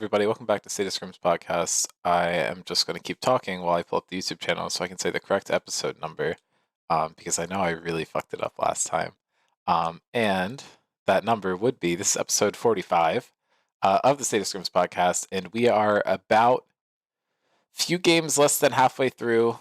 Everybody, welcome back to Scrims podcast. I am just going to keep talking while I pull up the YouTube channel so I can say the correct episode number, because I know I really fucked it up last time. And that number would be, this is episode 45 of the Scrims podcast, and we are about few games less than halfway through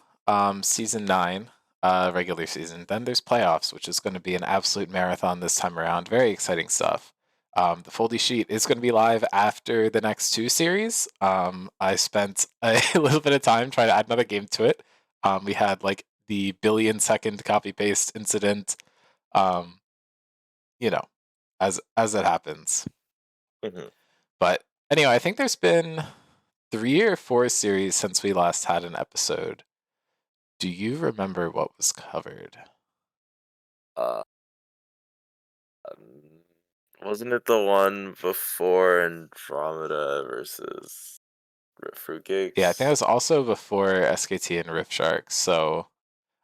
season 9, regular season. Then there's playoffs, which is going to be an absolute marathon this time around. Very exciting stuff. The Foldy Sheet is going to be live after the next 2 series. I spent a little bit of time trying to add another game to it. We had like the billion-second copy-paste incident, you know, as it happens. Mhm. But anyway, I think there's been 3 or 4 series since we last had an episode. Do you remember what was covered? Uh, um, wasn't it the one before Andromeda versus Yeah, I think it Fruitcakes? was also before SKT and Rift Shark. So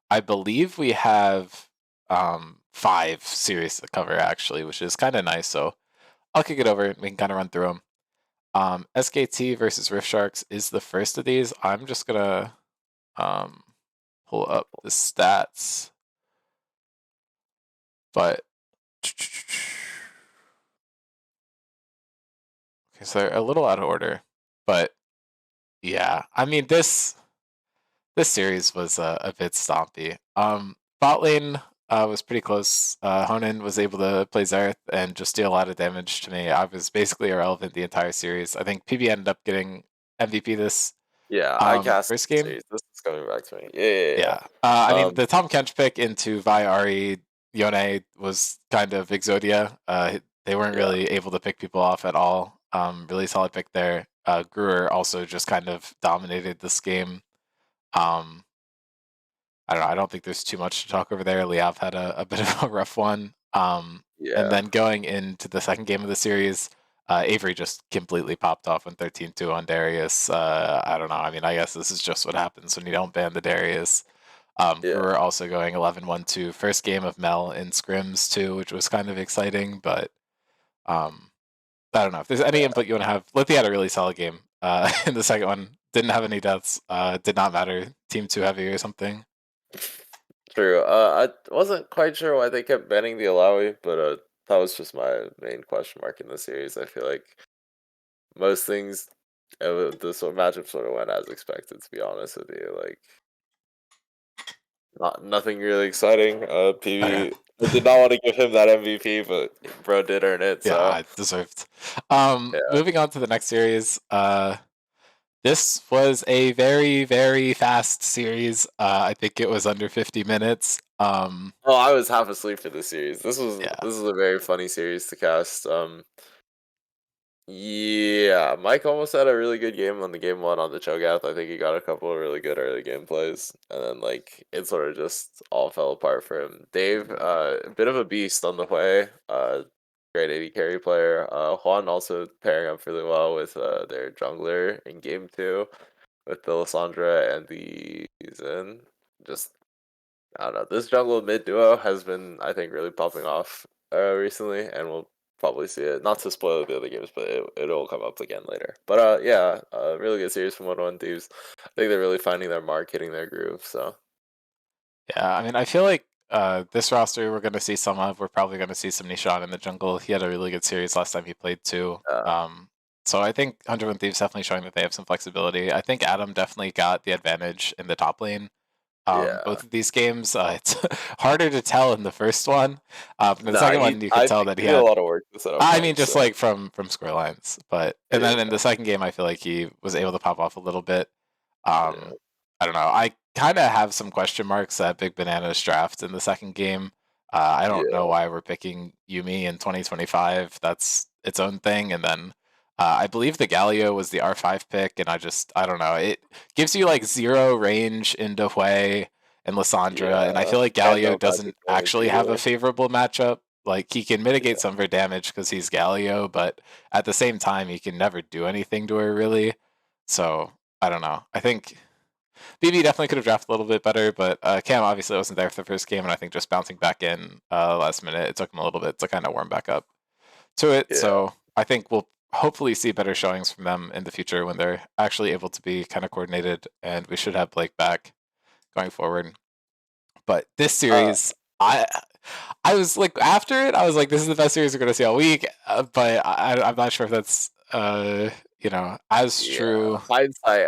I believe we have 5 series to cover actually, which is kind of nice. So I'll kick it over and we can kind of run through them. SKT versus Rift Sharks is the first of these. I'm just gonna pull up the stats, but okay, so they're a little out of order, but yeah, I mean this series was a bit stompy. Bot lane was pretty close. Honan was able to play Zareth and just deal a lot of damage to me. I was basically irrelevant the entire series. I think PB ended up getting MVP this Yeah, I cast first the game. series. This is coming back to me. Yeah. Yeah. I mean, the Tom Kench pick into Vi Ari Yone was kind of Exodia. They weren't Yeah. really able to pick people off at all. Really solid pick there. Gruer also just kind of dominated this game. Um, I don't know. I don't think there's too much to talk over there. Liav had a bit of a rough one. And Yeah. then going into the second game of the series, Avery just completely popped off on 13-2 on Darius. I don't know. I mean, I guess this is just what happens when you don't ban the Darius. Yeah. Brewer also going 11-1-2. First game of Mel in Scrims too, which was kind of exciting. But um, I don't know. If there's any input you want to have, Lithy had a really solid game in the second one. Didn't have any deaths. Did not matter. Team too heavy or something. True. I wasn't quite sure why they kept banning the Alawi, but that was just my main question mark in the series. I feel like most things, this matchup sort of went as expected. To be honest with you, like nothing really exciting. Okay. PB I did not want to give him that MVP, but bro did earn it. Yeah, So I deserved. yeah, Moving on to the next series. This was a very, very fast series. I think it was under 50 minutes. oh, I was half asleep for this series. Yeah. This is a very funny series to cast. Yeah, Mike almost had a really good game on the game one on the Cho'Gath. I think he got a couple of really good early game plays, and then like it sort of just all fell apart for him. Dave, a bit of a beast on the way. Great AD carry player. Juan also pairing up really well with their jungler in game two with the Lissandra and the Zen. Just I don't know. This jungle mid duo has been, I think, really popping off recently, and we'll probably see it. Not to spoil the other games, but it'll come up again later. But yeah, really good series from 1-1 Thieves. I think they're really finding their mark, hitting their groove. So Yeah, I mean, I feel like this roster we're going to see some of. We're probably going to see some Nishan in the jungle. He had a really good series last time he played too. uh, So I think 101 Thieves definitely showing that they have some flexibility. I think Adam definitely got the advantage in the top lane. yeah, Both of these games, it's harder to tell in the first one. In the no, second one, you could I tell think that he he did a had. lot of work to set up I mean, punch. just So like from score lines, but and then in yeah, the second game, I feel like he was able to pop off a little bit. yeah, I don't know. I kind of have some question marks at Big Banana's draft in the second game. I don't know yeah, why we're picking Yumi in 2025. That's its own thing. And then I believe the Galio was the R5 pick, and I don't know. It gives you like 0 range into Hui and Lissandra, and I yeah, feel like and no Galio magic doesn't damage actually have a either. favorable matchup. Like he can mitigate Yeah, some of her damage because he's Galio, but at the same time, he can never do anything to her really. So I don't know. I think BB definitely could have drafted a little bit better, but Cam obviously wasn't there for the first game, and I think just bouncing back in last minute, it took him a little bit to kind of warm back up to it. yeah, So I think we'll hopefully see better showings from them in the future when they're actually able to be kind of coordinated, and we should have Blake back going forward. But this Uh, series, I was like after it, I was like, this is the best series we're going to see all week. But I'm not sure if that's as yeah, true.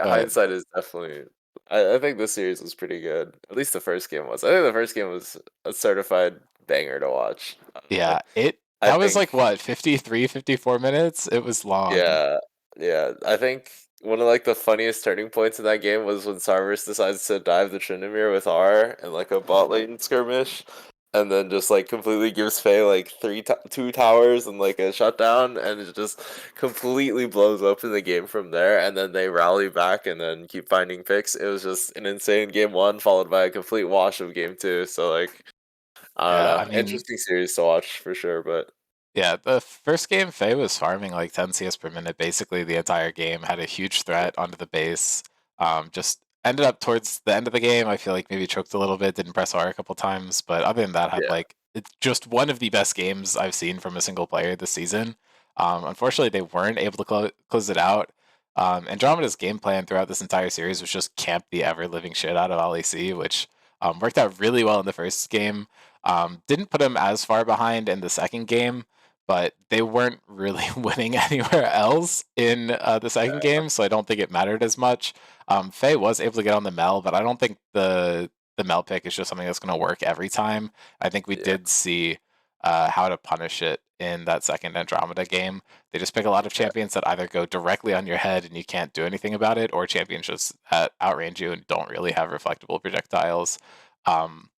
But hindsight is definitely. I think this series was pretty good. At least the first game was. I think the first game was a certified banger to watch. yeah, I that was like think what 53, 54 minutes. It was long. Yeah, yeah. I think one of like the funniest turning points in that game was when Sarvis decides to dive the Tryndamere with R and like a bot lane skirmish, and then just like completely gives Faye like two towers and like a shutdown, and it just completely blows open the game from there. And then they rally back and then keep finding picks. It was just an insane game one followed by a complete wash of game two. So like I don't Yeah, know, I mean, interesting series to watch for sure. But yeah, the first game, Faye was farming like 10 CS per minute basically the entire game, had a huge threat onto the base. Just ended up towards the end of the game, I feel like maybe choked a little bit, didn't press R a couple times, but other than that, had yeah, like it's just one of the best games I've seen from a single player this season. Unfortunately, they weren't able to close it out. Andromeda's game plan throughout this entire series was just camp the ever living shit out of LEC, which worked out really well in the first game. Didn't put him as far behind in the second game, but they weren't really winning anywhere else in the second game, so I don't think it mattered as much. Faye was able to get on the Mel, but I don't think the Mel pick is just something that's going to work every time. I think we yeah, did see how to punish it in that second Andromeda game. They just pick a lot of yeah, champions that either go directly on your head and you can't do anything about it, or champions just that outrange you and don't really have reflectable projectiles. Um,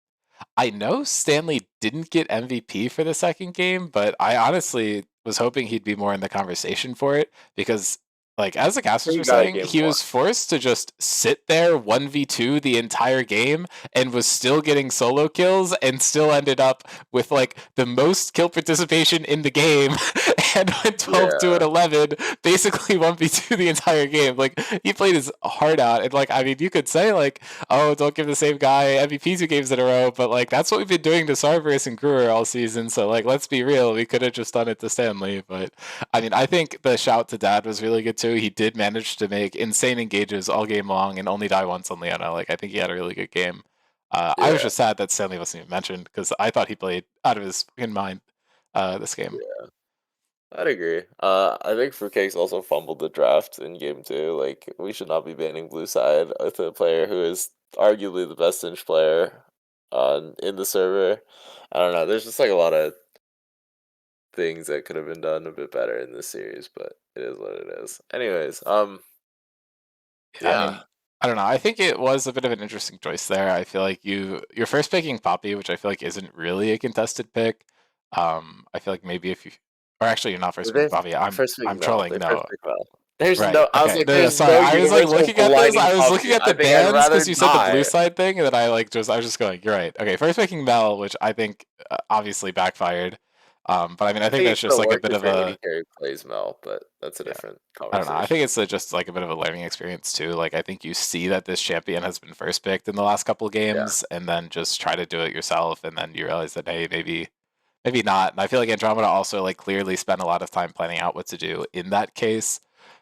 I know Stanley didn't get MVP for the second game, but I honestly was hoping he'd be more in the conversation for it because, like, as the casters he were got a saying, game he one. was forced to just sit there 1v2 the entire game and was still getting solo kills and still ended up with, like, the most kill participation in the game and went 12 2 and Yeah, 11, basically 1v2 the entire game. Like, he played his heart out. And, like, I mean, you could say, like, oh, don't give the same guy MVP 2 games in a row, but like that's what we've been doing to Sarverus and Brewer all season. So like, let's be real, we could have just done it to Stanley. But I mean, I think the shout to Dad was really good too. He did manage to make insane engages all game long and only die once on Leona. Like I think he had a really good game. I was yeah, just sad that Stanley wasn't even mentioned because I thought he played out of his fucking mind this game. yeah. I'd agree. I think Fruitcake's also fumbled the draft in game two. Like, we should not be banning Blue Side with a player who is arguably the best Inch player in the server. I don't know. There's just like a lot of things that could have been done a bit better in this series, but it is what it is. Anyways, Yeah, I yeah. mean, I don't know. I think it was a bit of an interesting choice there. I feel like you're first picking Poppy, which I feel like isn't really a contested pick. I feel like maybe if you, or actually you're not first picking They Poppy. first pick I'm Mel. trolling. They first No, pick Mel. There's right. no. I was Okay. like, No, there's sorry. no I was like universal looking at this. blinding I was looking puppy. at I the think I'd bans rather because you said the blue die. side thing, and then I was just going. You're right. Okay, first picking Mel, which I think obviously backfired. But I mean, I I think think it that's could just have like a worked bit if of your a AD carry plays Mel, but that's a yeah. different I don't know. I think conversation. it's just like a bit of a learning experience too. Like I think you see that this champion has been first picked in the last couple of Yeah, games, and then just try to do it yourself, and then you realize that hey, maybe not. And I feel like Andromeda also like clearly spent a lot of time planning out what to do in that case.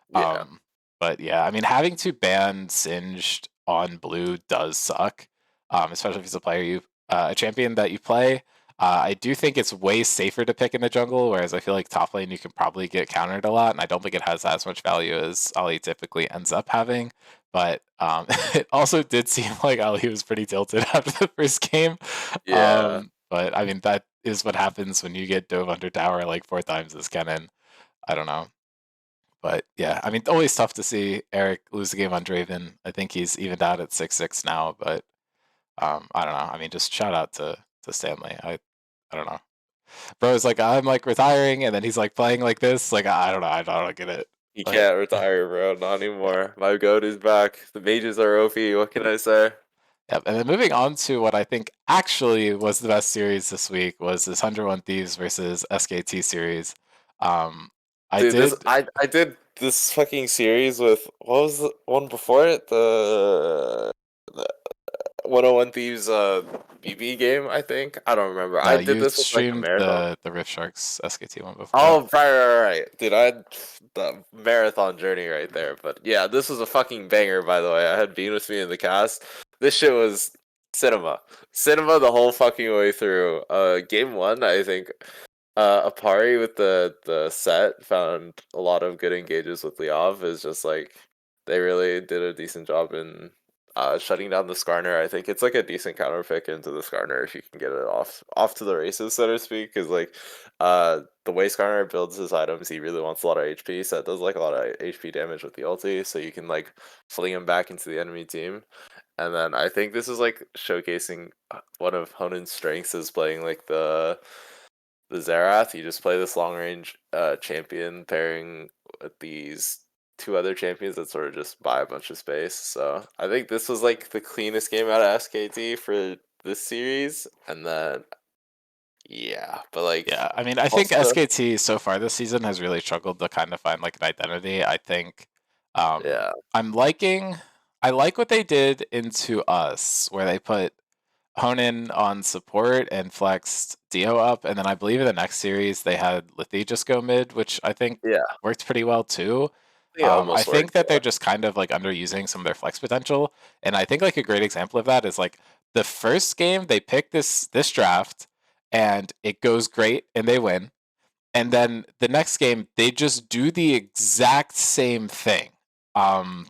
yeah, Um, but yeah, I mean, having to ban Singed on blue does suck, especially if it's a player a champion that you play. I do think it's way safer to pick in the jungle, whereas I feel like top lane you can probably get countered a lot, and I don't think it has as much value as Ali typically ends up having. But it also did seem like Ali was pretty tilted after the first game. yeah, But I mean, that is what happens when you get dove under tower like 4 times as Kennen. I don't know. But yeah, I mean, always tough to see Eric lose the game on Draven. I think he's evened out at 6-6 now, but I don't know. I mean, just shout out to Stanley. I don't know. Bro is like, I'm like retiring, and then he's like playing like this. Like, I don't know. I don't get it. he But can't retire, bro. Not anymore. My goat is back. The mages are OP. What can I say? yeah, and then moving on to what I think actually was the best series this week was this 101 Thieves versus SKT series. I Dude, did I did this fucking series with what was the one before it? 101 Thieves BB game, I think. I don't remember. I No, did you this with like a streamed marathon. the Rift Sharks SKT one before. Oh, right. Dude, I had the marathon journey right there. But yeah, this was a fucking banger, by the way. I had Bean with me in the cast. This shit was cinema. Cinema the whole fucking way through. Game one, I think Apari with the set found a lot of good engages with Leov. Is just like they really did a decent job in shutting down the Skarner. I think it's like a decent counter pick into the Skarner if you can get it off to the races, so to speak. Because like the way Skarner builds his items, he really wants a lot of HP, so it does like a lot of HP damage with the ulti, so you can like fling him back into the enemy team. And then I think this is like showcasing one of Honen's strengths is playing like the Xerath. You just play this long range champion pairing with these two other champions that sort of just buy a bunch of space. So I think this was like the cleanest game out of SKT for this series. And then yeah, but like Yeah, I mean, I think also SKT so far this season has really struggled to kind of find like an identity. I think yeah, I'm liking I like what they did into Us, where they put Honan on support and flexed Dio up, and then I believe in the next series they had Lithi just go mid, which I think yeah, worked pretty well too. it I almost think worked. that they're Yeah, just kind of like underusing some of their flex potential, and I think like a great example of that is like the first game they pick this draft, and it goes great and they win, and then the next game they just do the exact same thing. Um,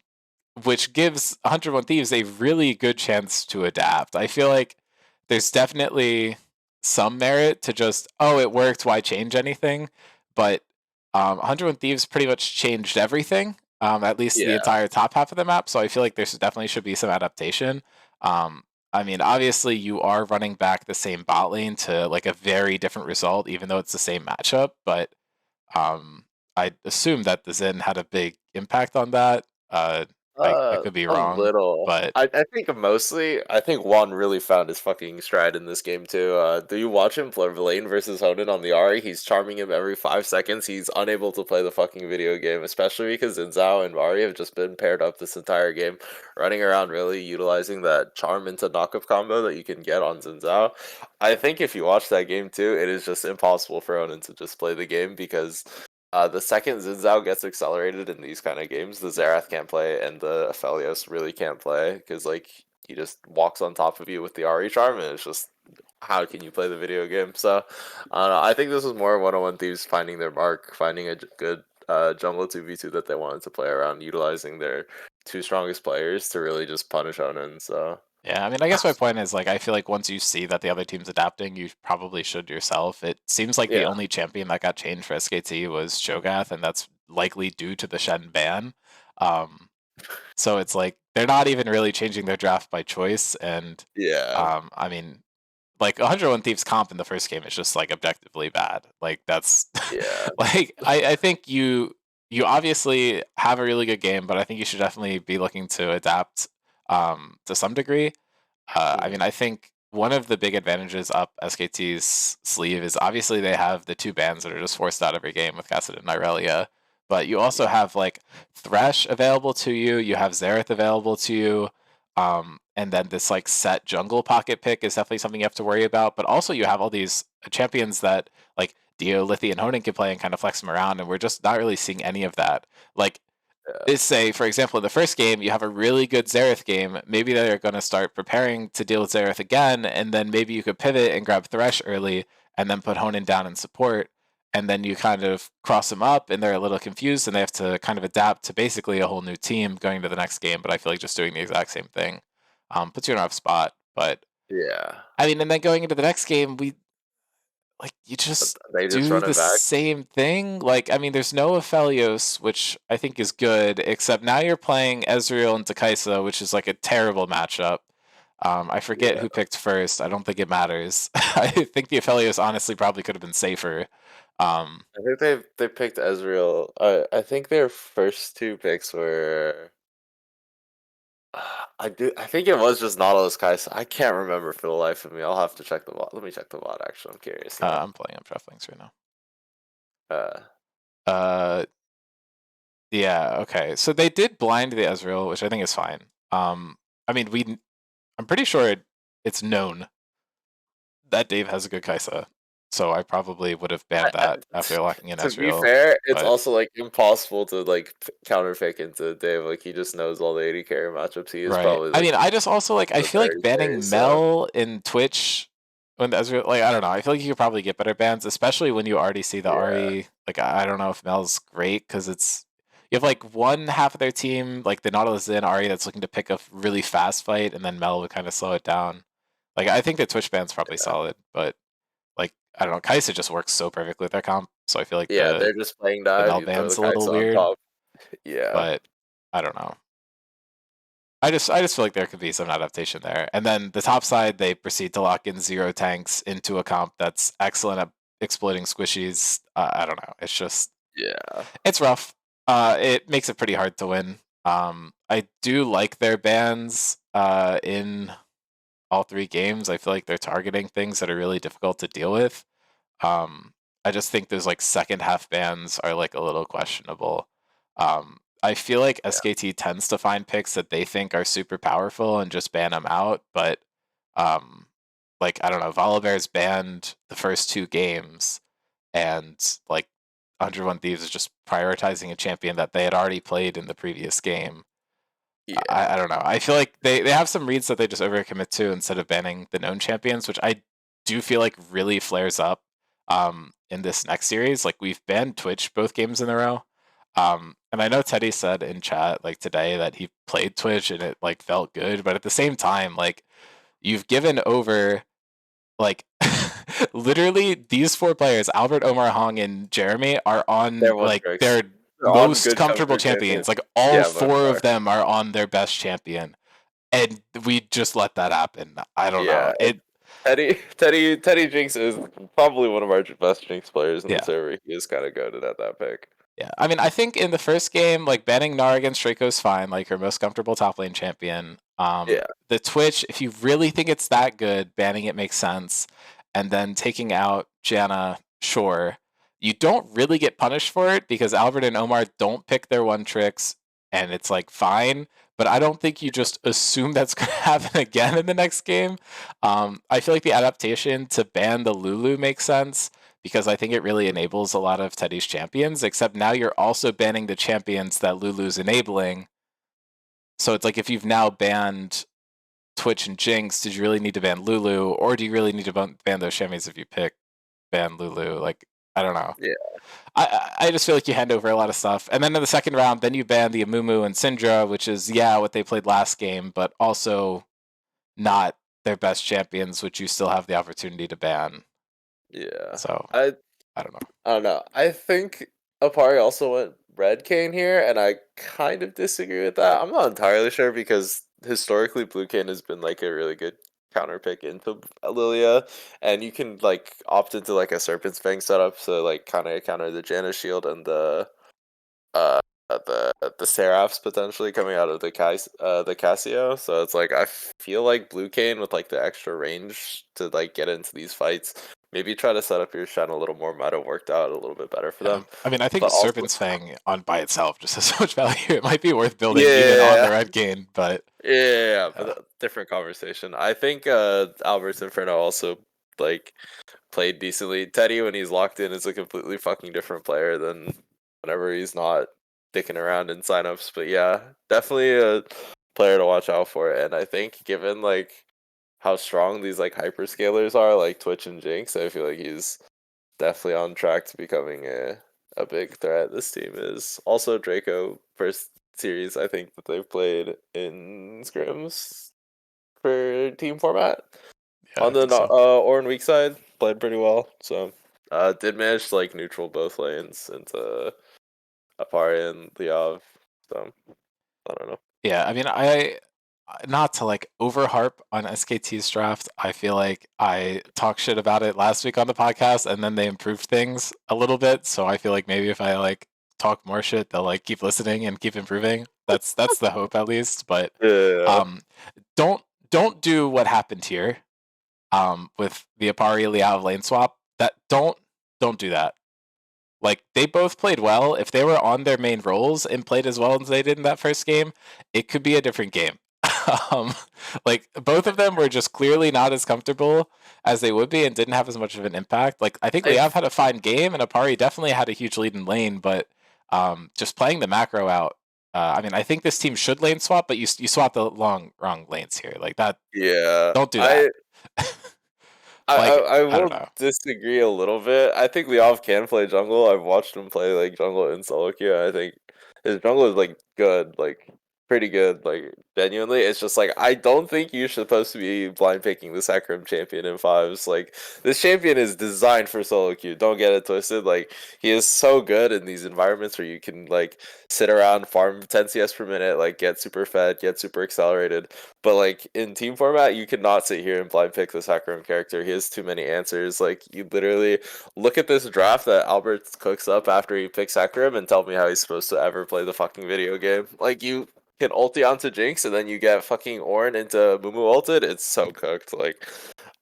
which gives 101 Thieves a really good chance to adapt. I feel like there's definitely some merit to just, oh, it worked, why change anything? But 101 Thieves pretty much changed everything, at least the yeah. entire top half of the map. So I feel like there's definitely should be some adaptation. Um, I mean, obviously, you are running back the same bot lane to like a very different result, even though it's the same matchup. But um, I assume that the Zen had a big impact on that. I could be A wrong, little. but I think mostly, I think Juan really found his fucking stride in this game too. Do you watch him play Lane versus Honan on the Ari? He's charming him every 5 seconds. He's unable to play the fucking video game, especially because Zhao and Ari have just been paired up this entire game, running around really utilizing that charm into knockup combo that you can get on Zhao. I think if you watch that game too, it is just impossible for Honan to just play the game because the second Xin gets accelerated in these kind of games, the Xerath can't play and the Aphelios really can't play because like he just walks on top of you with the RE charm and it's just how can you play the video game? So I don't know. I think this was more 101 Thieves finding their mark, finding a good jungle 2v2 that they wanted to play around, utilizing their two strongest players to really just punish Onan. So yeah, I mean, I guess my point is like I feel like once you see that the other team's adapting, you probably should yourself. It seems like the yeah, only champion that got changed for SKT was Shogath, and that's likely due to the Shen ban. Um, so it's like they're not even really changing their draft by choice, and yeah, I mean, like 101 Thieves comp in the first game is just like objectively bad. Like that's yeah. like I think you obviously have a really good game, but I think you should definitely be looking to adapt to some degree. I Mhm. mean, I think one of the big advantages up SKT's sleeve is obviously they have the two bans that are just forced out every game with Cassidy and Irelia, but you also have like Thresh available to you, you have Xerath available to you, and then this like set jungle pocket pick is definitely something you have to worry about. But also you have all these champions that like Dio, Lithi, and Honan can play and kind of flex them around, and we're just not really seeing any of that. Like Yeah, is say, for example, in the first game, you have a really good Xerath game. Maybe they're going to start preparing to deal with Xerath again, and then maybe you could pivot and grab Thresh early, and then put Honan down in support, and then you kind of cross them up, and they're a little confused, and they have to kind of adapt to basically a whole new team going to the next game. But I feel like just doing the exact same thing puts you in a rough spot. But yeah. I mean, and then going into the next game, we like you But just they just do run the it back. same thing. Like, I mean, there's no Aphelios, which I think is good, except now you're playing Ezreal and Takaisa, which is like a terrible matchup. I forget Yeah. who picked first. I don't think it matters. I think the Aphelios honestly probably could have been safer. Um, I think they picked Ezreal. I think their first two picks were. I think it was just Nautilus Kai'Sa. I can't remember for the life of me. I'll have to check the bot. Let me check the bot. Actually, I'm curious now. I'm playing up draft links right now. Uh, Uh, yeah, okay. So they did blind the Ezreal, which I think is fine. I mean, we I'm pretty sure it's known that Dave has a good Kaisa, so I probably would have banned I that after locking in to be Ezreal. fair, it's But also, like, impossible to, like, counterpick into Dave, like, he just knows all the AD carry matchups. He is right, probably, I like, mean, I just also like I the feel like very carry, banning so Mel in Twitch when Ezreal, like I don't know, I feel like you could probably get better bans, especially when you already see the yeah, Ari. Like I don't know if Mel's great because it's you have like one half of their team, like the Nautilus in Ari, that's looking to pick a really fast fight, and then Mel would kind of slow it down. Like I think the Twitch ban's probably yeah. solid, but like I don't know, Kai'Sa just works so perfectly with that comp, so I feel like Yeah, they're just playing the dive, Mel you throw the ban's a little kites on weird, top. Yeah, but I don't know. I just feel like there could be some adaptation there. And then the top side, they proceed to lock in zero tanks into a comp that's excellent at exploiting squishies. I don't know. It's just yeah, it's rough. It makes it pretty hard to win. I do like their bans in all three games. I feel like they're targeting things that are really difficult to deal with. Um, I just think those like second half bans are like a little questionable. I feel like yeah, SKT tends to find picks that they think are super powerful and just ban them out, but um, like I don't know, Volibear's banned the first two games, and like 101 Thieves is just prioritizing a champion that they had already played in the previous game. yeah, I don't know. I feel like they have some reads that they just overcommit to instead of banning the known champions, which I do feel like really flares up in this next series. Like we've banned Twitch both games in a row. And I know Teddy said in chat like today that he played Twitch and it like felt good, but at the same time, like you've given over like literally these four players, Albert, Omar, Hong, and Jeremy, are on they're one like tricks. their They're on most good comfortable comfort champions. champions. Like all Yeah, by four of far. them are on their best champion. And we just let that happen. I don't know. Yeah, and Teddy Jinx is probably one of our best Jinx players in the Yeah. server. He is kinda goated at that pick. Yeah, I mean, I think in the first game, like banning Nara against Draco is fine, like her most comfortable top lane champion. Yeah, The Twitch, if you really think it's that good, banning it makes sense, and then taking out Janna, sure. You don't really get punished for it because Albert and Omar don't pick their one tricks, and it's like fine. But I don't think you just assume that's going to happen again in the next game. I feel like the adaptation to ban the Lulu makes sense because I think it really enables a lot of Teddy's champions, except now you're also banning the champions that Lulu's enabling. So it's like if you've now banned Twitch and Jinx, did you really need to ban Lulu? Or do you really need to ban those champions if you pick ban Lulu? Like, I don't know. yeah, I just feel like you hand over a lot of stuff. And then in the second round, then you ban the Amumu and Syndra, which is, yeah, what they played last game, but also not their best champions, which you still have the opportunity to ban. yeah. So, I I don't know. I don't know. I think Apari also went Red Cane here, and I kind of disagree with that. I'm not entirely sure because historically Blue Cane has been like a really good counter pick into Lilia, and you can like opt into like a Serpent's Fang setup, so like kind of counter the Janus shield and uh the Seraphs potentially coming out of the Casio. So it's like I feel like Blue Cane with like the extra range to like get into these fights. Maybe try to set up your Shen a little more might have worked out a little bit better for Yeah. them. I mean, I think But also Serpent's Fang on by itself just has so much value. It might be worth building even on the yeah. red game, but Yeah, but yeah, different conversation. I think Albert's Inferno also like played decently. Teddy when he's locked in is a completely fucking different player than whenever he's not dicking around in signups. But yeah, definitely a player to watch out for. And I think given like how strong these like hyperscalers are, like Twitch and Jinx, I feel like he's definitely on track to becoming a big threat. This team is also Draco first series I think that they've played in scrims for team format yeah, on I the think so. Orin weak side played pretty well. So did manage to like neutral both lanes into Apari and Liav. So I don't know. Yeah, I mean, I not to like over harp on SKT's draft. I feel like I talked shit about it last week on the podcast, and then they improved things a little bit. So I feel like maybe if I like talk more shit, they'll like keep listening and keep improving. That's the hope at least. But Yeah, um, don't don't do what happened here with the Apari Liao lane swap. That don't do that. Like they both played well. If they were on their main roles and played as well as they did in that first game, it could be a different game. um, like both of them were just clearly not as comfortable as they would be and didn't have as much of an impact. Like I think Liav I've had a fine game and Apari definitely had a huge lead in lane, but just playing the macro out. I mean, I think this team should lane swap, but you swap the wrong lanes here. Like that, yeah, don't do that. I I, I Like I I don't will know. disagree a little bit. I think Leov can play jungle. I've watched him play like jungle in solo queue. I think his jungle is like good, like pretty good, like genuinely. It's just like I don't think you're supposed to be blind picking the Sacrum champion in fives. Like this champion is designed for solo queue. Don't get it twisted. Like he is so good in these environments where you can like sit around, farm 10 CS per minute, like get super fed, get super accelerated. But like in team format, you cannot sit here and blind pick the Sacrum character. He has too many answers. Like you literally look at this draft that Albert cooks up after he picks Sacrum and tell me how he's supposed to ever play the fucking video game. Like you can ulti onto Jinx and then you get fucking Ornn into Mumu ulted. It's so cooked. Like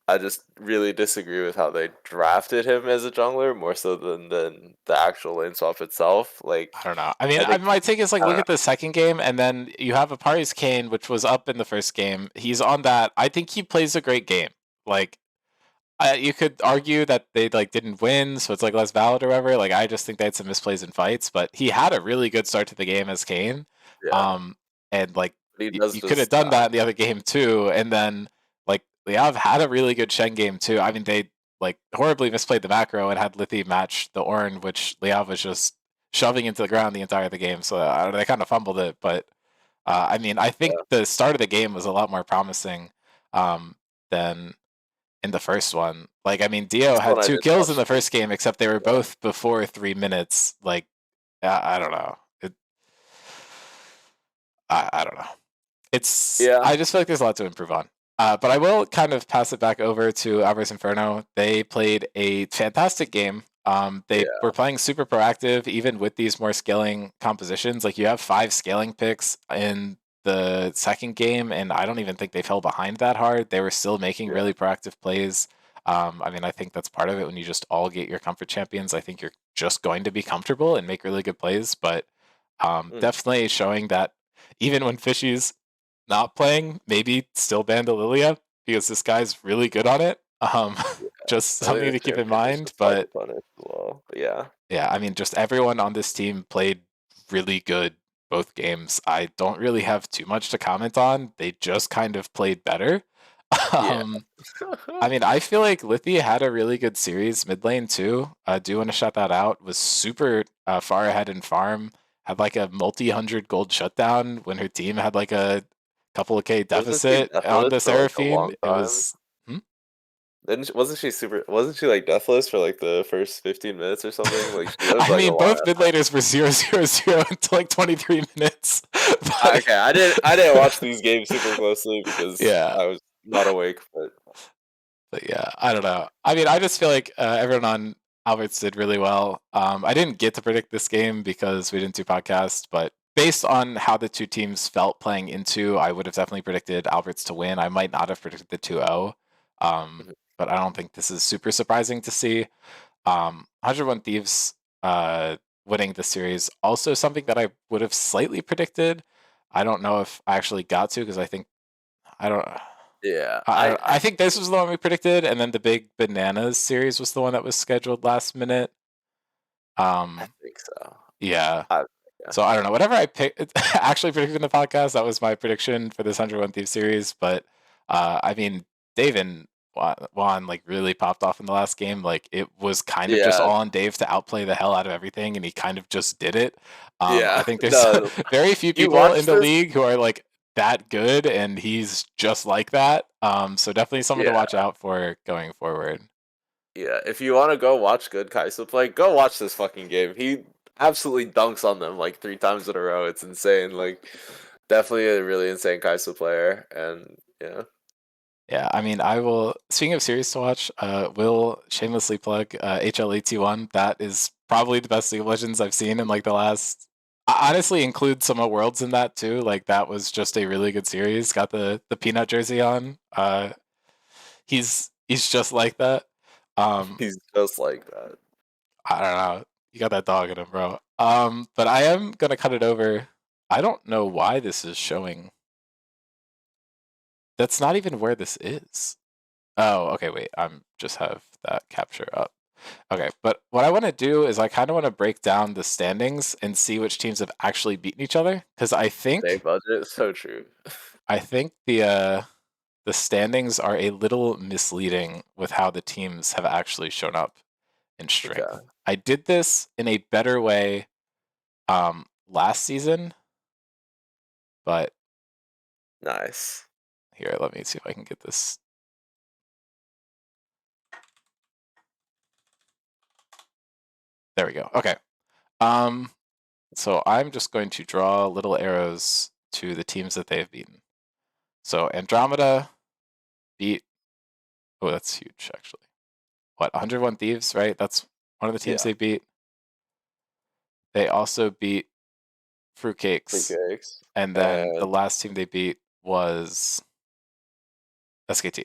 I just really disagree with how they drafted him as a jungler more so than the actual lane swap itself. Like I don't know. I mean, I think my take is like I don't look know. at the second game, and then you have Apari's Kane, which was up in the first game. He's on that. I think he plays a great game. Like you could argue that they like didn't win, so it's like less valid or whatever. Like I just think they had some misplays in fights, but he had a really good start to the game as Kane. Yeah, Um, and like but he does you could have just done that in the other game too, and then like Liav had a really good Shen game too. I mean, they like horribly misplayed the macro and had Lithi match the Ornn, which Liav was just shoving into the ground the entire the game. So they kind of fumbled it, but I mean, I think yeah. the start of the game was a lot more promising than in the first one. Like, I mean, Dio This one had I two didn't kills in watch. the first game, except they were Yeah. both before 3 minutes. Like, I don't know. I don't know. Yeah. I just feel like there's a lot to improve on. But I will kind of pass it back over to Alvarez Inferno. They played a fantastic game. They Yeah. were playing super proactive, even with these more scaling compositions. Like you have 5 scaling picks in the second game, and I don't even think they fell behind that hard. They were still making Yeah. really proactive plays. I mean, I think that's part of it when you just all get your comfort champions. I think you're just going to be comfortable and make really good plays. But Mm. definitely showing that even when Fishy's not playing, maybe still ban the Lilia because this guy's really good on it. Yeah. Just I think something the to keep in champion is mind. just hard to But punish as well. But yeah. yeah, I mean, just everyone on this team played really good both games. I don't really have too much to comment on. They just kind of played better. Yeah. um, I mean, I feel like Lithi had a really good series mid lane too. Do want to shout that out. Was super far ahead in farm. Had like a multi-hundred gold shutdown when her team had like a couple of K Wasn't she deficit on deathless the for like a Seraphine. long It time? was. Hmm? Wasn't she super wasn't she like deathless for like the first 15 minutes or something? Like she lived I like a mean, long both ass mid time. laners were 0-0-0 until like 23 minutes. But Okay, I didn't watch these games super closely because yeah, I was not awake, but but yeah, I don't know. I mean, I just feel like everyone on Alberts did really well. I didn't get to predict this game because we didn't do podcasts, but based on how the two teams felt playing into, I would have definitely predicted Alberts to win. I might not have predicted the 2-0, mhm. but I don't think this is super surprising to see. 101 Thieves winning the series, also something that I would have slightly predicted. I don't know if I actually got to because I don't. Yeah, I think this was the one we predicted, and then the big bananas series was the one that was scheduled last minute. I Um, think so. yeah. I yeah. So I don't know. Whatever I picked, actually predicted in the podcast, that was my prediction for this 101 Thieves series. But I mean, Dave and Juan like really popped off in the last game. Like it was kind of just Yeah, all on Dave to outplay the hell out of everything, and he kind of just did it. I yeah. think there's No, very few you people in watched the this? league who are like that good, and he's just like that. So definitely someone to Yeah. watch out for going forward. Yeah, if you want to go watch good Kai'Sa play, go watch this fucking game. He absolutely dunks on them like 3 times in a row. It's insane. Like, definitely a really insane Kai'Sa player. And yeah, Yeah, I mean, I will. Speaking of series to watch, will shamelessly plug HL81. That is probably the best League of Legends I've seen in like the last. I honestly include some of Worlds in that too. Like that was just a really good series. Got the peanut jersey on. He's just like that. Um, he's just like that. I don't know. You got that dog in him, bro. But I am gonna cut it over. I don't know why this is showing That's not even where this is. Oh, okay, wait. I'm just have that capture up. Okay, but what I want to do is I kind of want to break down the standings and see which teams have actually beaten each other because Day budget, so true. I think the standings are a little misleading with how the teams have actually shown up in strength. Okay, I did this in a better way last season, but nice. here, let me see if I can get this. There we go. Okay. So I'm just going to draw little arrows to the teams that they have beaten. So Andromeda beat. Oh, that's huge, actually. What, 101 Thieves, right? That's one of the teams Yeah, they beat. They also beat Fruitcakes, fruitcakes and then the and last team they beat was SKT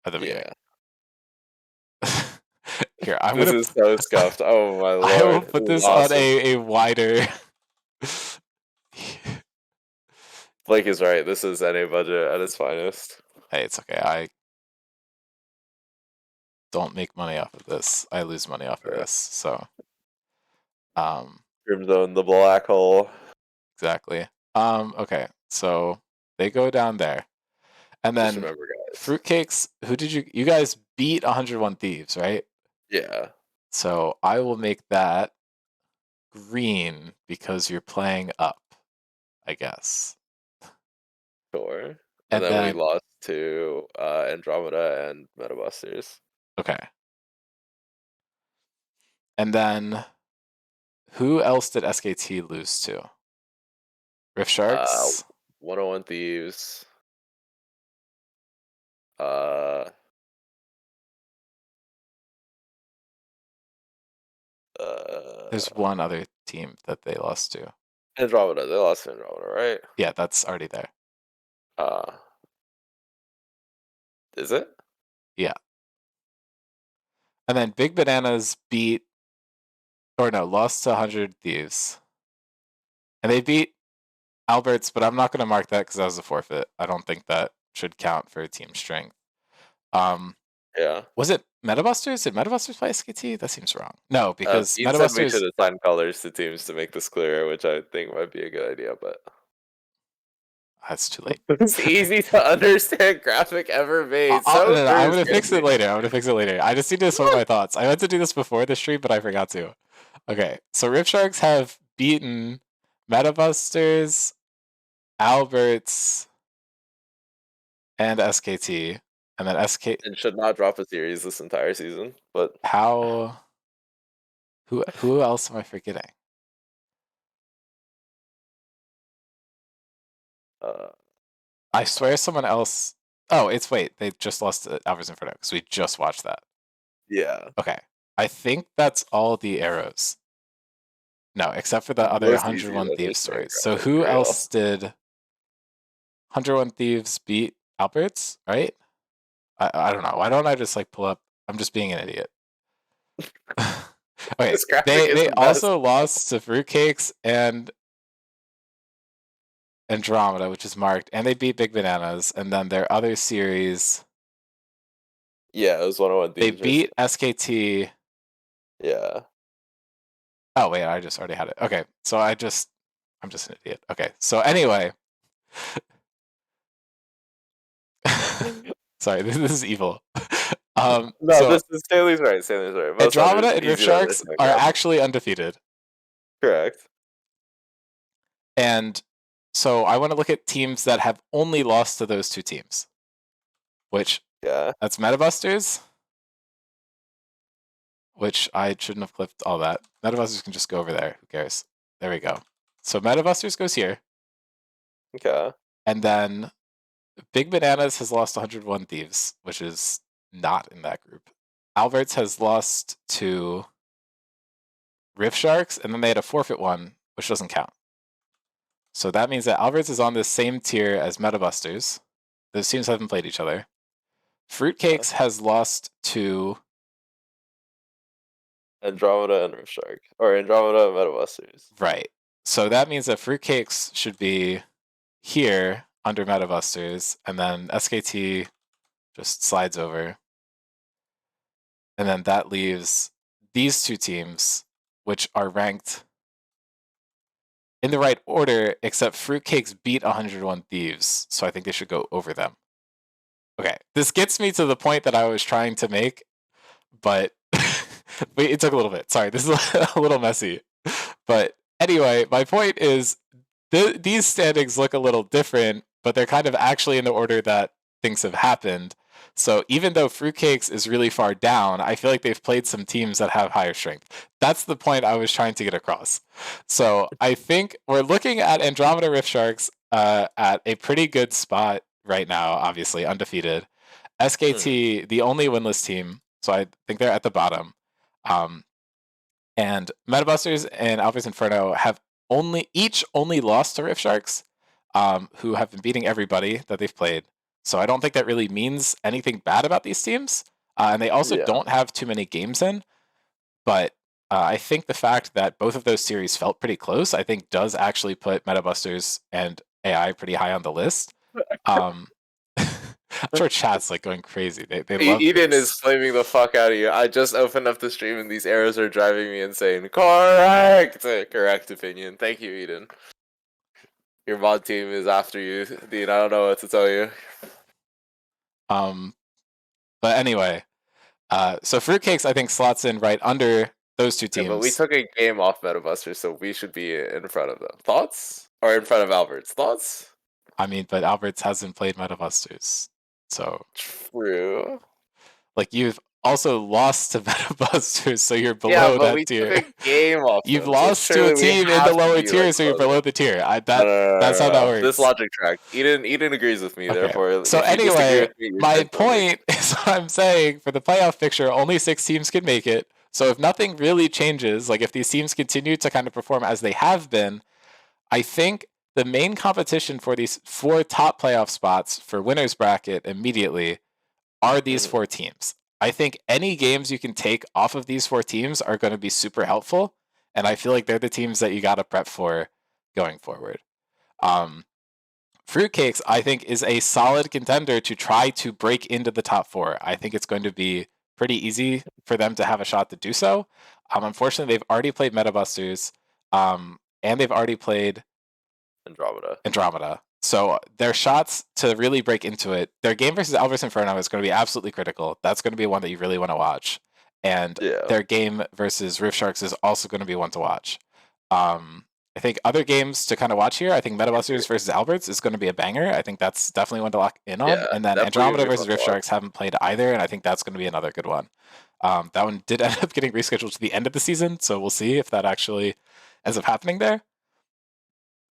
at the beginning. yeah. Here, I'm This gonna. is so scuffed. Oh my I will lord, this put is this on awesome. a wider. Blake is right. This is NA budget at its finest. Hey, it's okay. I don't make money off of this. I lose money off of Right. this. So, um, Grim Zone, the black hole. exactly. Okay. So they go down there, and Just then remember, guys. Fruitcakes. Who did you guys beat? 101 Thieves, right? Yeah, So I will make that green because you're playing up, I guess. sure. And And then we then lost to Andromeda and Metabusters. okay. And then who else did SKT lose to? Rift Uh, Sharks? 101 Thieves. Uh, There's uh, one other team that they lost to. Andromeda. They lost to Andromeda, right? Yeah, that's already there. Uh, is it? Yeah. And then Big Bananas beat, or no, lost to 100 Thieves. And they beat Alberts, but I'm not going to mark that because that was a forfeit. I don't think that should count for team strength. Um, Yeah. was it Metabusters? Did Metabusters play SKT? That seems wrong. No, because Dean said we should Metabusters. assign colors to teams to make this clearer, which I think might be a good idea, but That's too late. it's easy to understand graphic ever made. No, So no, I'm true, gonna fix it Scamby. later. I'm gonna fix it later. I just need to sort my thoughts. I meant to do this before the stream, but I forgot to. Okay, so Rift Sharks have beaten Metabusters, Alberts, and SKT, and then SK. And should not drop a series this entire season, but How? Who else am I forgetting? uh, I swear someone else. Oh, it's wait. They just lost to Alberts Inferno because we just watched that. yeah. Okay, I think that's all the arrows. No, except for the other Most easy 101 to Thieves understand stories. So graphic who real. else did 101 Thieves beat Alberts, right? I don't know. Why don't I just like pull up? I'm just being an idiot. Okay, This graphic they is they the best. also lost to Fruitcakes and Andromeda, which is marked, and they beat Big Bananas. And then their other series, Yeah, it was 101 they Thieves versus. beat SKT. Yeah. Oh wait, I just already had it. Okay, so I'm just an idiot. Okay, so anyway, sorry, this is evil. No, So this is Stanley's right. Stanley's right. Most Andromeda and Rift easy to Sharks understand are graphic. actually undefeated. Correct. And so I want to look at teams that have only lost to those two teams, which Yeah. that's Metabusters, which I shouldn't have clipped all that. Metabusters can just go over there. Who cares? There we go. So Metabusters goes here. Okay. And then Big Bananas has lost 101 Thieves, which is not in that group. Alberts has lost to Rift Sharks, and then they had a forfeit one, which doesn't count. So that means that Alberts is on the same tier as Metabusters. Those teams haven't played each other. Yeah. Fruitcakes has lost to Andromeda and Rift Shark. Or Andromeda and Metabusters. right. So that means that Fruitcakes should be here, under Metabusters, and then SKT just slides over. And then that leaves these two teams, which are ranked in the right order, except Fruitcakes beat 101 Thieves, so I think they should go over them. Okay, this gets me to the point that I was trying to make, but it took a little bit. Sorry, this is a little messy. But anyway, my point is these standings look a little different, but they're kind of actually in the order that things have happened. So even though Fruitcakes is really far down, I feel like they've played some teams that have higher strength. That's the point I was trying to get across. So I think we're looking at Andromeda Rift Sharks at a pretty good spot right now, obviously undefeated. Mhm. SKT, the only winless team, so I think they're at the bottom. Um, and Metabusters and Alphas Inferno have only lost to Rift Sharks, who have been beating everybody that they've played. So I don't think that really means anything bad about these teams. And they also Yeah. don't have too many games in. But I think the fact that both of those series felt pretty close, I think does actually put Metabusters and AI pretty high on the list. Um, I'm sure chat's like going crazy. They love Eden is this. flaming the fuck out of you. I just opened up the stream and these arrows are driving me insane. Correct! Correct opinion. Thank you, Eden. Your mod team is after you, Dean. I don't know what to tell you. Um, but anyway, so Fruitcakes I think slots in right under those two Yeah, but we teams. took a game off MetaBuster, so we should be in front of them. Thoughts? Or in front of Albert's. Thoughts? I mean, but Alberts hasn't played Metabusters, so True. like you've also lost to Metabusters, so you're Yeah, below but that we took tier. a game off You've them, so lost to a surely we team in the have to lower be like tier, so you're closer. below the tier. No, no, no, That's no, how no, that no. This works. logic track. Eden agrees with me. Okay. Therefore, So if you disagree anyway, with me, you're my dead voting. point is what I'm saying for the playoff picture, only 6 teams can make it. So if nothing really changes, like if these teams continue to kind of perform as they have been, I think the main competition for these 4 top playoff spots for winners bracket immediately are these Mhm. 4 teams. I think any games you can take off of these 4 teams are going to be super helpful, and I feel like they're the teams that you got to prep for going forward. Um, Fruitcakes, I think, is a solid contender to try to break into the top 4. I think it's going to be pretty easy for them to have a shot to do so. Unfortunately, they've already played Metabusters, and they've already played Andromeda. Andromeda. So their shots to really break into it, their game versus Alvarez Inferno is going to be absolutely critical. That's going to be one that you really want to watch. And Yeah. their game versus Rift Sharks is also going to be one to watch. I think other games to kind of watch here, I think Metabusters versus Alberts is going to be a banger. I think that's definitely one to lock in on. Yeah, And then definitely gonna Andromeda be fun versus to Rift watch. Sharks haven't played either, and I think that's going to be another good one. That one did end up getting rescheduled to the end of the season, so we'll see if that actually ends up happening there.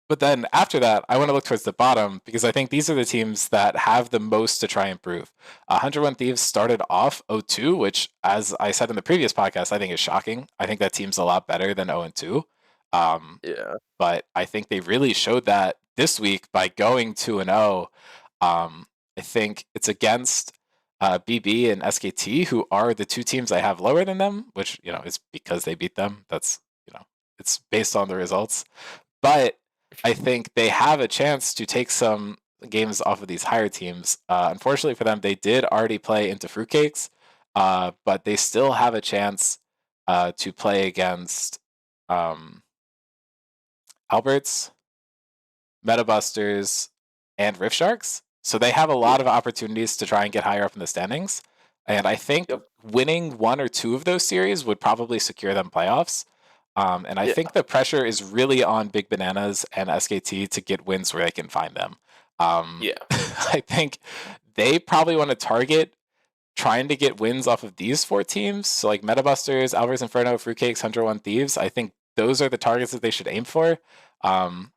But then after that, I want to look towards the bottom because I think these are the teams that have the most to try and improve. 101 Thieves started off 0-2, which, as I said in the previous podcast, I think is shocking. I think that team's a lot better than 0-2. Um, Yeah. but I think they really showed that this week by going 2-0. I think it's against BB and SKT, who are the 2 teams I have lower than them, which, is because they beat them. That's, it's based on the results. But I think they have a chance to take some games off of these higher teams. Unfortunately for them, they did already play into Fruitcakes, but they still have a chance to play against Alberts, Metabusters, and Rift Sharks. So they have a Yeah. lot of opportunities to try and get higher up in the standings. And I think Yep. winning 1 or 2 of those series would probably secure them playoffs. And I Yeah. think the pressure is really on Big Bananas and SKT to get wins where they can find them. Yeah. I think they probably want to target trying to get wins off of these 4 teams. So like Metabusters, Alvarez Inferno, Fruitcakes, 101 Thieves. I think those are the targets that they should aim for. Um,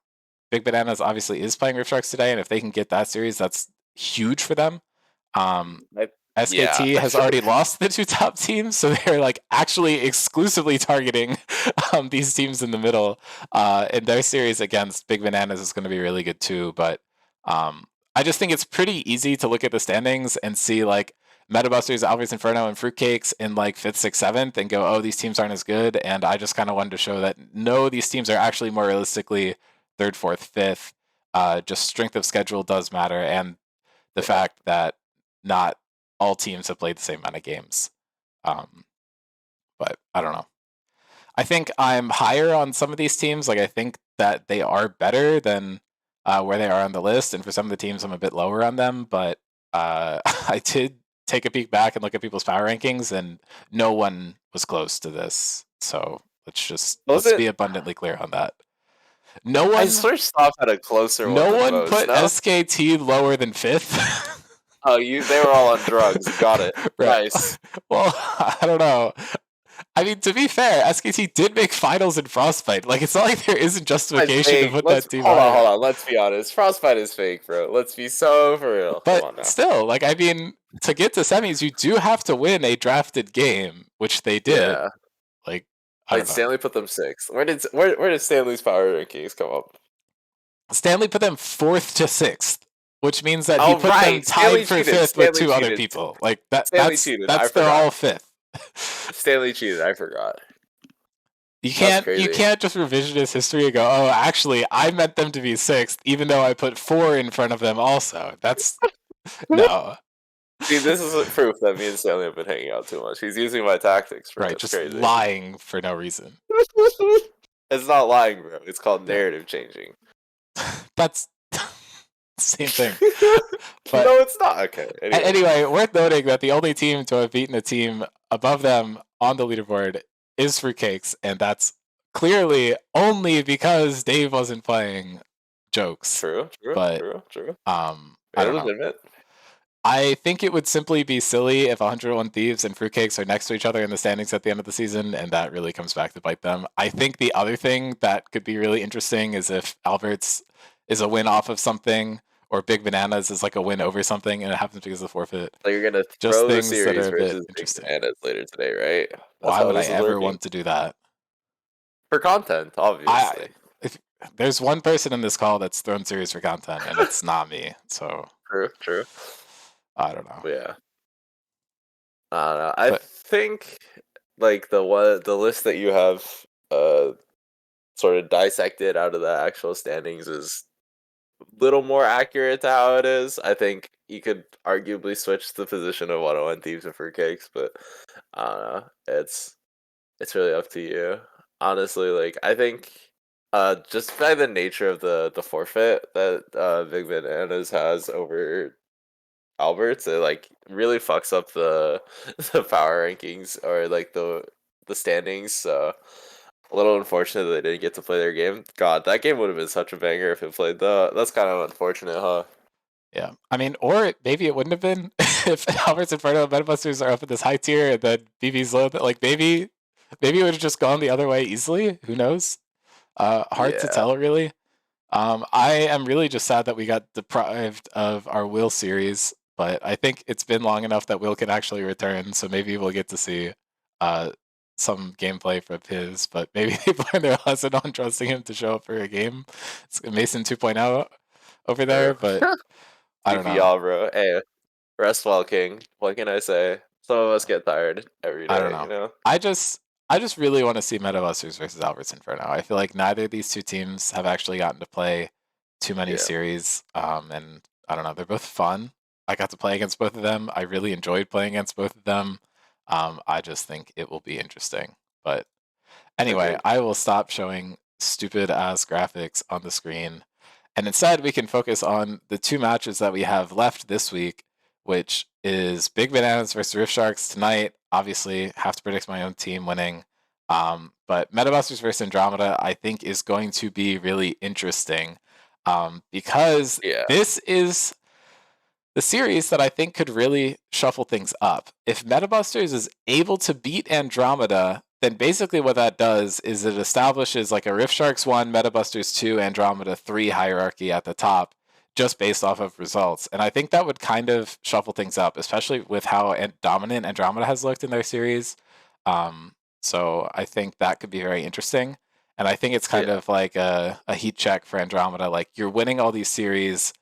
Big Bananas obviously is playing Rift Sharks today, and if they can get that series, that's huge for them. Um, I, yeah. SKT has already lost the 2 top teams, so they're like actually exclusively targeting these teams in the middle. And their series against Big Bananas is going to be really good too. But I just think it's pretty easy to look at the standings and see like Metabusters, Alvarez Inferno, and Fruitcakes in like 5th, 6th, 7th and go, oh, these teams aren't as good. And I just kind of wanted to show that no, these teams are actually more realistically 3rd, 4th, 5th. just strength of schedule does matter, and the Yeah. fact that not all teams have played the same amount of games. Um, but I don't know. I think I'm higher on some of these teams. Like I think that they are better than where they are on the list, and for some of the teams, I'm a bit lower on them. But I did take a peek back and look at people's power rankings, and no one was close to this. So Was let's it? be abundantly clear on that. No I one, swear Stop had a closer one no than one most. put No. SKT lower than fifth. Oh, they were all on drugs. Got it. Right. Nice. Well, I don't know. I mean, to be fair, SKT did make finals in Frostbite. Like, it's not like there isn't It's justification to fake. put Let's that team hold on, higher. hold on. Let's be honest. Frostbite is fake, bro. Let's be so for real. Come But on now. still, like, I mean, to get to semis, you do have to win a drafted game, which they did. Yeah. Like, I Wait, don't know. Stanley put them sixth. Where did Stanley's power rankings come up? Stanley put them fourth to sixth, which means that he Oh put them right, tied Stanley for cheated. fifth with Stanley two other cheated. people. Like that Stanley cheated. I they're forgot. all fifth. Stanley cheated. I forgot. You That's can't crazy. just revisionist history and go, oh, actually, I meant them to be sixth, even though I put four in front of them. Also, that's no See, this is proof that me and Stanley have been hanging out too much. He's using my tactics, bro. right. It's Just crazy. lying for no reason. It's not lying, bro. It's called Yeah, narrative changing. that's same thing. But No, it's not. Okay. Anyway, anyway, worth noting that the only team to have beaten a team above them on the leaderboard is Fruitcakes, and that's clearly only because Dave wasn't playing jokes. true, true, But true, true. I Made don't it know. admit. I think it would simply be silly if 101 Thieves and Fruitcakes are next to each other in the standings at the end of the season, and that really comes back to bite them. I think the other thing that could be really interesting is if Alberts is a win off of something, or Big Bananas is like a win over something, and it happens because of the forfeit. So you're gonna Just throw the things that are series a bit versus Big interesting. Bananas later today, right? That's Why how would I this is ever working. want to do that? For content, I obviously. if there's one person in this call that's thrown series for content, and it's not me. So True, true. I don't know. But yeah. I don't know. I But think like the list that you have uh sort of dissected out of the actual standings is a little more accurate to how it is. I think you could arguably switch the position of 101 Thieves and Fruitcakes, but I don't know. It's really up to you. Honestly, like I think just by the nature of the forfeit that Big Bananas has over Alberts, it like really fucks up the the power rankings or like the standings. So a little unfortunate that they didn't get to play their game. God, that game would have been such a banger if it played though. That's kind of unfortunate, huh? yeah, I mean, or maybe it wouldn't have been if Albert's Inferno and Metabusters are up in this high tier and then BB's low. Like maybe it would have just gone the other way easily. Who knows? Hard to Yeah, tell, really. I am really just sad that we got deprived of our Will series, but I think it's been long enough that Will can actually return, so maybe we'll get to see uh, some gameplay from his, but maybe they learned their lesson on trusting him to show up for a game. It's Mason 2.0 over there, true. but I don't know. GPR, bro. Hey, rest well, King. What can I say? Some of us get tired every I don't day, you know. know? I just I just really want to see Metabusters versus Alberts Inferno. I feel like neither of these two teams have actually gotten to play too many Yeah, series. And I don't know, they're both fun. I got to play against both of them. I really enjoyed playing against both of them. I just think it will be interesting. But anyway, agreed. I will stop showing stupid ass graphics on the screen. And instead, we can focus on the two matches that we have left this week, which is Big Bananas versus Rift Sharks tonight. Obviously, have to predict my own team winning. But Metabusters versus Andromeda, I think, is going to be really interesting because Yeah, this is the series that I think could really shuffle things up. If Metabusters is able to beat Andromeda, then basically what that does is it establishes like a Rift Sharks 1, Metabusters 2, Andromeda 3 hierarchy at the top, just based off of results. And I think that would kind of shuffle things up, especially with how dominant Andromeda has looked in their series. So I think that could be very interesting. And I think it's kind yeah, of like a heat check for Andromeda. Like you're winning all these series,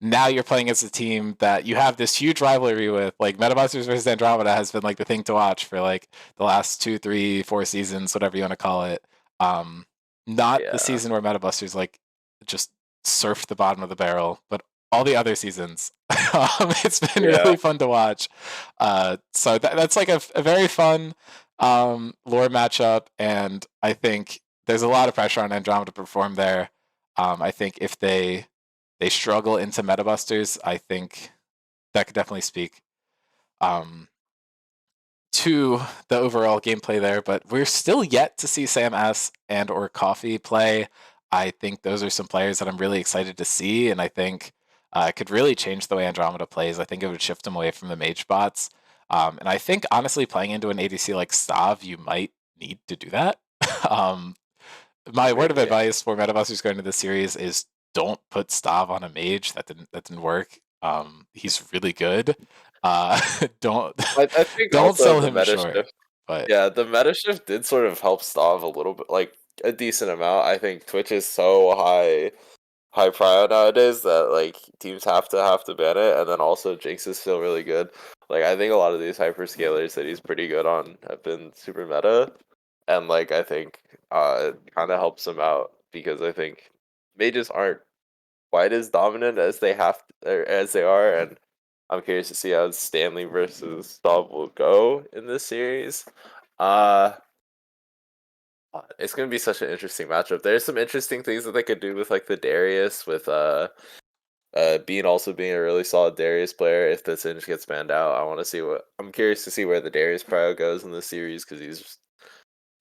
now you're playing as a team that you have this huge rivalry with. Like Metabusters versus Andromeda has been like the thing to watch for like the last 2, 3, 4 seasons, whatever you want to call it. Not the yeah. season where Metabusters like just surfed the bottom of the barrel, but all the other seasons, it's been Yeah. really fun to watch. So that's like a very fun lore matchup, and I think there's a lot of pressure on Andromeda to perform there. I think if they struggle into Metabusters, I think that could definitely speak um, to the overall gameplay there, but we're still yet to see Sam S and or Coffee play. I think those are some players that I'm really excited to see, and I think it could really change the way Andromeda plays. I think it would shift them away from the mage bots. And I think honestly, playing into an ADC like Stav, you might need to do that. um, my I word mean, of yeah. advice for Metabusters going into this series is don't put Stav on a mage. That didn't work. He's really good. Uh, don't I think don't also sell the him meta short. shift. But Yeah, the meta shift did sort of help Stav a little bit, like a decent amount. I think Twitch is so high prio nowadays that like teams have to ban it, and then also Jinx is still really good. Like I think a lot of these hyperscalers that he's pretty good on have been super meta, and like I think it kind of helps him out because I think mages aren't quite as dominant as or as they are, and I'm curious to see how Stanley versus Staub will go in this series. Uh it's gonna be such an interesting matchup. There's some interesting things that they could do with like the Darius with Bean also being a really solid Darius player. If the Singe gets banned out, I'm curious to see where the Darius prio goes in this series because he's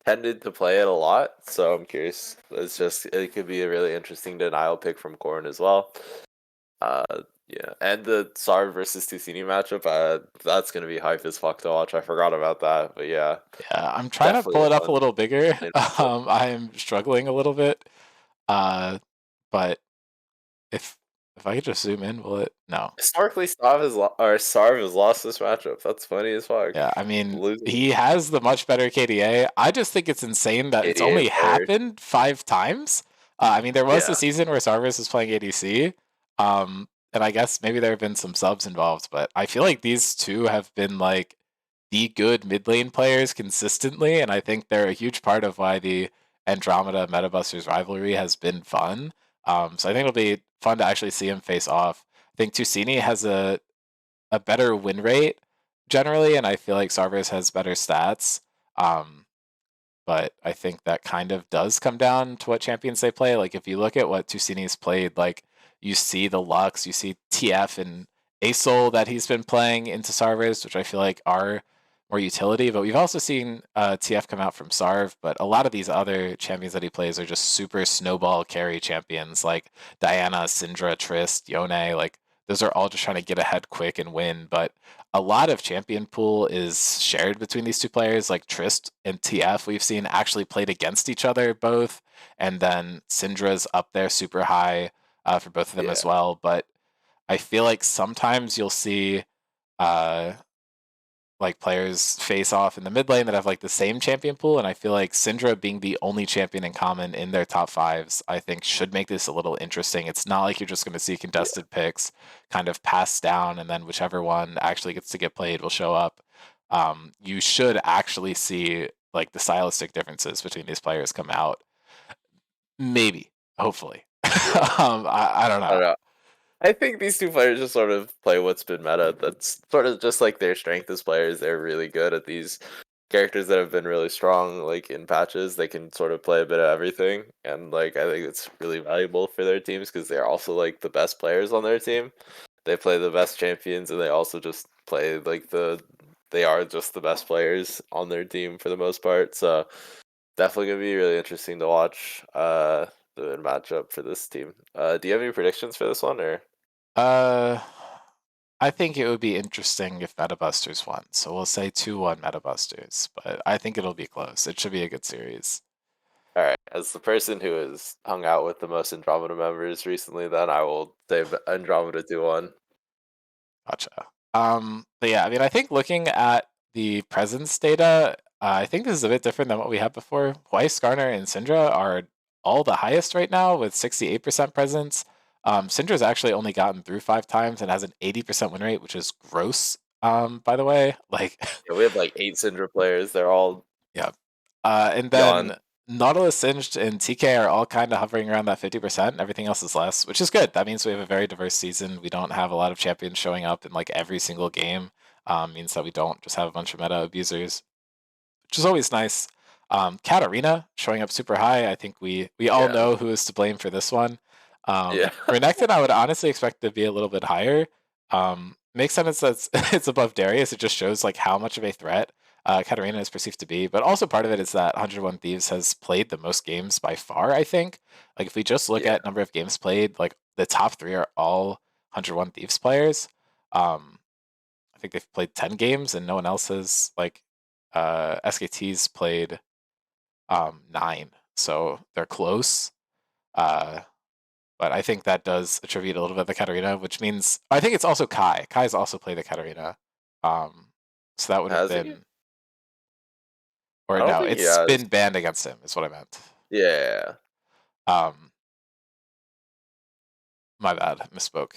tended to play it a lot. So I'm curious. It could be a really interesting denial pick from Corn as well. Uh, yeah, and the Sarv versus Ticini matchup. That's gonna be hype as fuck to watch. I forgot about that, but yeah, yeah, I'm trying to definitely pull a it up a little bigger. fun matchup. I'm struggling a little bit. Uh, but if if I could just zoom in, will it? No. Historically, Sarv has lost this matchup. That's funny as fuck. Yeah, I mean, Losing he has the much better KDA. I just think it's insane that it's 88 only players. happened 5 times. I mean, there was the Yeah, season where Sarvis was playing ADC, and I guess maybe there have been some subs involved, but I feel like these two have been like the good mid lane players consistently, and I think they're a huge part of why the Andromeda Metabusters rivalry has been fun. So I think it'll be fun to actually see him face off. I think Tusini has a better win rate generally, and I feel like Sarvis has better stats. Um, but I think that kind of does come down to what champions they play. Like if you look at what Tusini's played, like you see the Lux, you see TF and Asol that he's been playing into Sarvis, which I feel like are more utility. But we've also seen TF come out from Sarv, but a lot of these other champions that he plays are just super snowball carry champions like Diana, Syndra, Trist, Yone. Like those are all just trying to get ahead quick and win. But a lot of champion pool is shared between these two players. Like Trist and TF, we've seen actually played against each other both, and then Syndra's up there super high for both of them yeah, as well. But I feel like sometimes you'll see uh, like players face off in the mid lane that have like the same champion pool, and I feel like Syndra being the only champion in common in their top fives, I think should make this a little interesting. It's not like you're just going to see yeah, contested picks kind of passed down, and then whichever one actually gets to get played will show up. You should actually see like the stylistic differences between these players come out. Maybe, hopefully. yeah. I don't I know. don't know. I think these two players just sort of play what's been meta. That's sort of just like their strength as players. They're really good at these characters that have been really strong, like in patches. They can sort of play a bit of everything, and like I think it's really valuable for their teams because they're also like the best players on their team. They play the best champions, and they also just play like they are just the best players on their team for the most part. So definitely gonna be really interesting to watch. The matchup for this team. Do you have any predictions for this one or? Uh, I think it would be interesting if Metabusters won. So we'll say 2-1 Metabusters, but I think it'll be close. It should be a good series. All right, as the person who has hung out with the most Andromeda members recently, then I will say Andromeda 2-1. Gotcha. But yeah, I mean, I think looking at the presence data, I think this is a bit different than what we had before. Weiss, Garner, and Syndra are all the highest right now with 68% presence. Syndra's actually only gotten through 5 times and has an 80% win rate, which is gross, by the way. Like, Yeah, we have like 8 Syndra players. They're all yeah. And then gone. Nautilus, Singed, and TK are all kind of hovering around that 50%. Everything else is less, which is good. That means we have a very diverse season. We don't have a lot of champions showing up in like every single game. Means that we don't just have a bunch of meta abusers, which is always nice. Katarina showing up super high. I think we all Yeah. know who is to blame for this one. Yeah. Renekton, I would honestly expect to be a little bit higher. Makes sense that it's above Darius. It just shows like how much of a threat Katarina is perceived to be. But also part of it is that 101 Thieves has played the most games by far. I think. Like if we just look Yeah. at number of games played, like the top three are all 101 Thieves players. I think they've played 10 games and no one else has like SKT's played 9, so they're close. Uh, but I think that does attribute a little bit to Katarina, which means I think it's also Kai. Kai's also played the Katarina, um, so that would have Has he? been, I or don't no, think he it's has. been banned against him. Is what I meant. Yeah. Um, my bad, misspoke.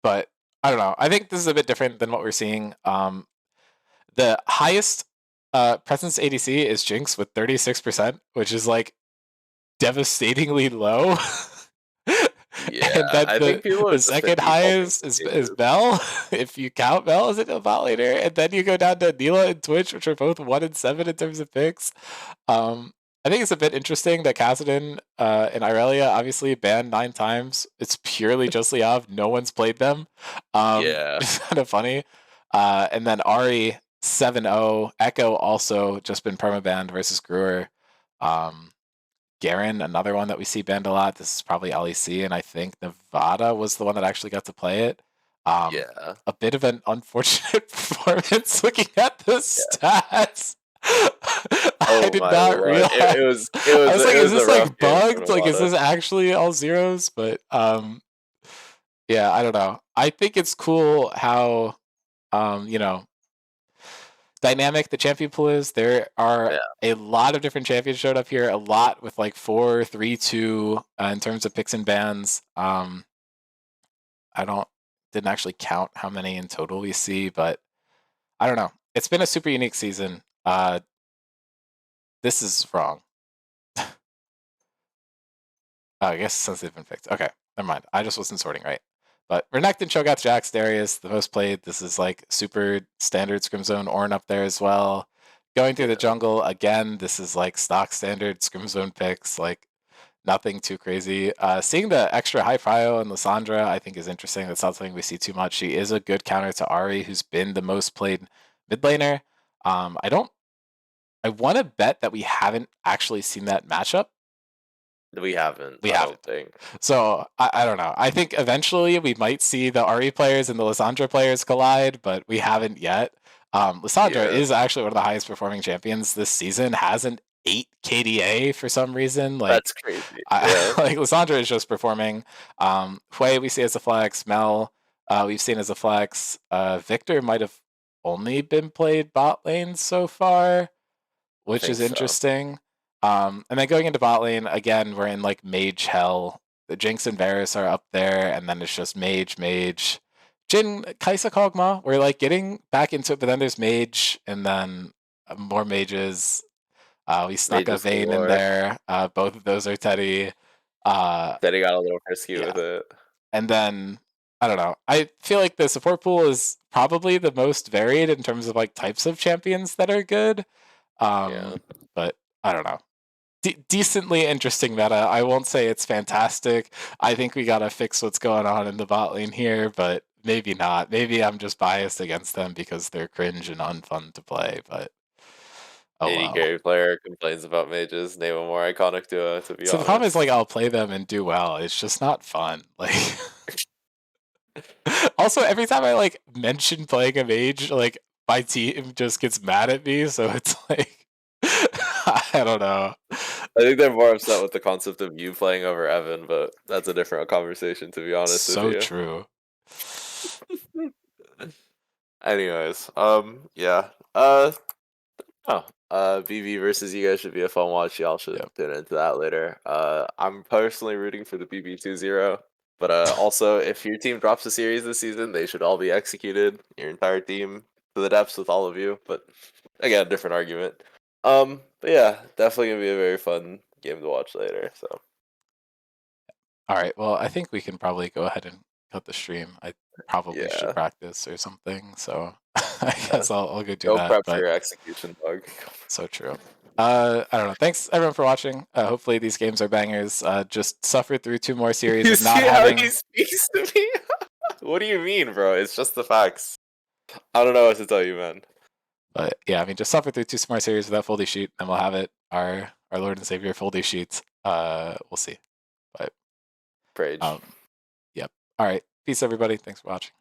But I don't know. I think this is a bit different than what we're seeing. The highest presence ADC is Jinx with 36%, which is like devastatingly low. And Yeah. then I think people the have just been second defaulting highest to is stages. Bell, if you count Bell as a bot later, and then you go down to Neela and Twitch, which are both 1 and 7 in terms of picks. I think it's a bit interesting that Kassadin and Irelia obviously banned 9 times. It's purely just Liav. No one's played them. Yeah. It's kind of funny. And then Ari 7-0. Echo also just been permabanned versus Brewer. Garen, another one that we see banned a lot. This is probably LEC, and I think Nevada was the one that actually got to play it. Yeah. A bit of an unfortunate performance looking at the Yeah. stats. I Oh did my not lord. It realize. was it I was was like, it is was a this rough like game for bugged? Like, is Nevada. this actually all zeros? But yeah, I don't know. I think it's cool how you know, dynamic the champion pool is. There are Yeah. a lot of different champions showed up here. A lot with like 4, 3, 2 in terms of picks and bans. I don't didn't actually count how many in total we see, but I don't know. It's been a super unique season. This is wrong. Oh, I guess since they've been picked. Okay, never mind. I just wasn't sorting right. But Renekton, Cho'Gath, Jax, Darius, the most played. This is like super standard Scrim Zone. Ornn up there as well. Going through the Yeah. jungle again. This is like stock standard Scrim Zone picks. Like nothing too crazy. Seeing the extra high prio and Lissandra, I think is interesting. That's not something we see too much. She is a good counter to Ari, who's been the most played mid laner. I don't. I want to bet that we haven't actually seen that matchup. We haven't, We I don't haven't. think. So I don't know. I think eventually we might see the Ari players and the Lissandra players collide, but we haven't yet. Lissandra Yeah. is actually one of the highest performing champions this season. Has an 8 KDA for some reason. Like That's crazy. Yeah. like Lissandra is just performing. Hui we see as a flex. Mel we've seen as a flex. Victor might have only been played bot lane so far, I which is think so. interesting. And then going into bot lane again, we're in like mage hell. The Jinx and Varus are up there, and then it's just mage. Jin, Kaisa Kog'Maw. We're like getting back into it, but then there's mage, and then more mages. We snuck a Mages Vayne in galore. there. Both of those are Teddy. Uh, Then he got a little frisky yeah, with it. and then I don't know. I feel like the support pool is probably the most varied in terms of like types of champions that are good. Yeah. But I don't know. Decently interesting meta. I won't say it's fantastic. I think we gotta fix what's going on in the bot lane here, but maybe not. Maybe I'm just biased against them because they're cringe and unfun to play. But oh AD well. carry player complains about mages. Name a more iconic duo, to be So the problem is like honest. I'll play them and do well. It's just not fun. Like also every time I like mention playing a mage, like my team just gets mad at me. So it's like I don't know. I think they're more upset with the concept of you playing over Evan, but that's a different conversation, to be honest with So you. true. Anyways, yeah. Oh, BB versus you guys should be a fun watch. Y'all should Yep. get into that later. I'm personally rooting for the BB 2-0, but also if your team drops a series this season, they should all be executed. Your entire team to the depths with all of you. But again, different argument. But yeah, definitely gonna be a very fun game to watch later. So All right. Well, I think we can probably go ahead and cut the stream. I probably should yeah, practice or something. So I yeah. guess I'll go do Go that. prep for But your execution, dog. so true. I don't know. Thanks everyone for watching. Hopefully these games are bangers. Just suffer through 2 more series You of not see how he having. speaks to me? What do you mean, bro? It's just the facts. I don't know what to tell you, man. But yeah, I mean, just suffer through 2 more series without Foldy Sheet, and we'll have it. Our Lord and Savior Foldy Sheets. We'll see. But Prage. yep. All right. Peace, everybody. Thanks for watching.